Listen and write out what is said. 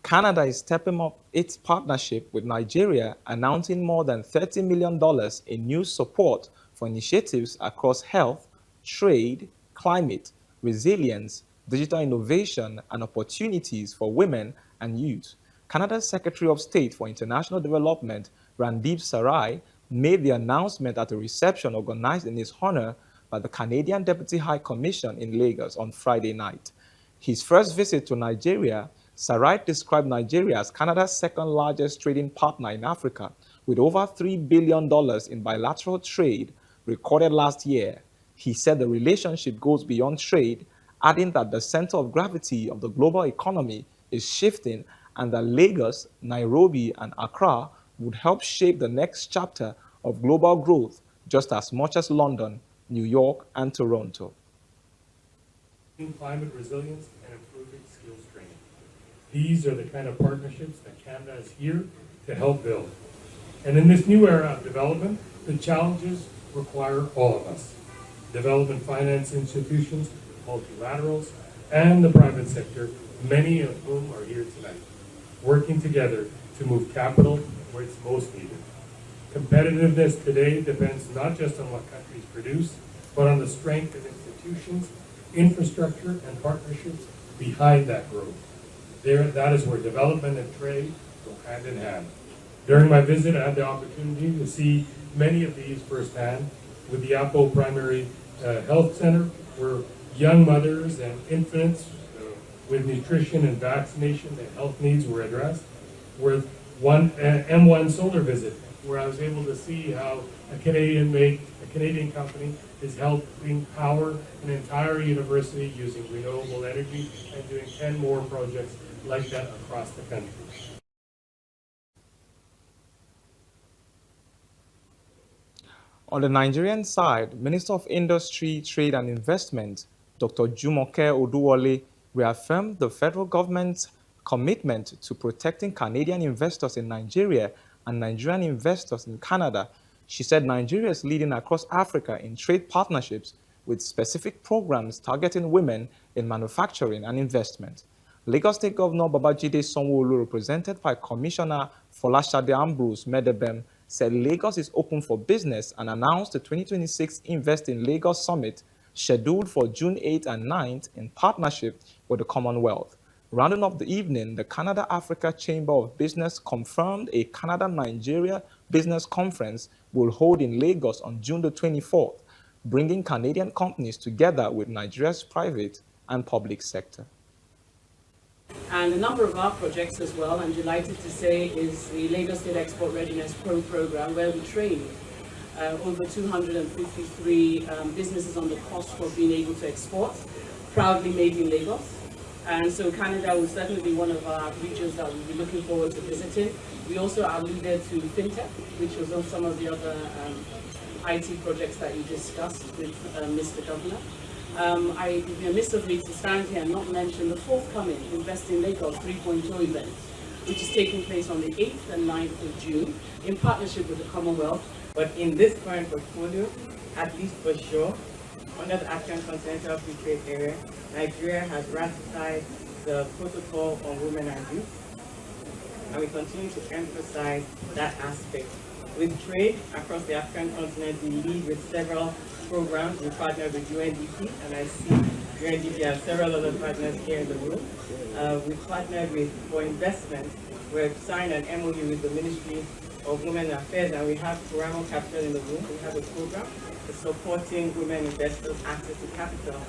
Canada is stepping up its partnership with Nigeria, announcing more than $30 million in new support for initiatives across health, trade, climate, resilience, digital innovation, and opportunities for women and youth. Canada's Secretary of State for International Development, Randeep Sarai, made the announcement at a reception organized in his honor by the Canadian Deputy High Commission in Lagos on Friday night. His first visit to Nigeria, Sarai described Nigeria as Canada's second largest trading partner in Africa, with over $3 billion in bilateral trade recorded last year. He said the relationship goes beyond trade, adding that the center of gravity of the global economy is shifting and that Lagos, Nairobi, and Accra would help shape the next chapter of global growth just as much as London, New York, and Toronto. Climate resilience and improving skills training. These are the kind of partnerships that Canada is here to help build. And in this new era of development, the challenges require all of us. Development finance institutions, multilaterals, and the private sector, many of whom are here tonight, working together to move capital where it's most needed. Competitiveness today depends not just on what countries produce, but on the strength of institutions, infrastructure, and partnerships behind that growth. That is where development and trade go hand in hand. During my visit, I had the opportunity to see many of these firsthand with the Apo Primary Health Center, where young mothers and infants with nutrition and vaccination and health needs were addressed, with one M1 solar visit, where I was able to see how a Canadian company is helping power an entire university using renewable energy and doing 10 more projects like that across the country. On the Nigerian side, Minister of Industry, Trade and Investment, Dr. Jumoke Oduwole, reaffirmed the federal government's commitment to protecting Canadian investors in Nigeria and Nigerian investors in Canada. She said Nigeria is leading across Africa in trade partnerships with specific programs targeting women in manufacturing and investment. Lagos State Governor Babajide Sanwo-Olu, represented by Commissioner Folashade Ambrose Medebem, said Lagos is open for business and announced the 2026 Invest in Lagos Summit scheduled for June 8th and 9th in partnership with the Commonwealth. Rounding up the evening, the Canada-Africa Chamber of Business confirmed a Canada-Nigeria Business Conference will hold in Lagos on June the 24th, bringing Canadian companies together with Nigeria's private and public sector. And a number of our projects as well, I'm delighted to say, is the Lagos State Export Readiness Pro program, where we train over 253 businesses on the cost for being able to export, proudly made in Lagos. And so Canada will certainly be one of our regions that we'll be looking forward to visiting. We also alluded to FinTech, which was on some of the other IT projects that you discussed with Mr. Governor. I would be amiss of me to stand here and not mention the forthcoming Invest in Lagos 3.0 event, which is taking place on the 8th and 9th of June in partnership with the Commonwealth. But in this current portfolio, at least for sure, under the African Continental Free Trade Area, Nigeria has ratified the Protocol on Women and Youth, and we continue to emphasize that aspect. With trade across the African continent, we lead with several programs. We partner with UNDP, and I see UNDP has several other partners here in the room. We've partnered with, for investment, we've signed an MOU with the Ministry of Women Affairs, and we have Kuramo Capital in the room. We have a program for supporting women investors access to capital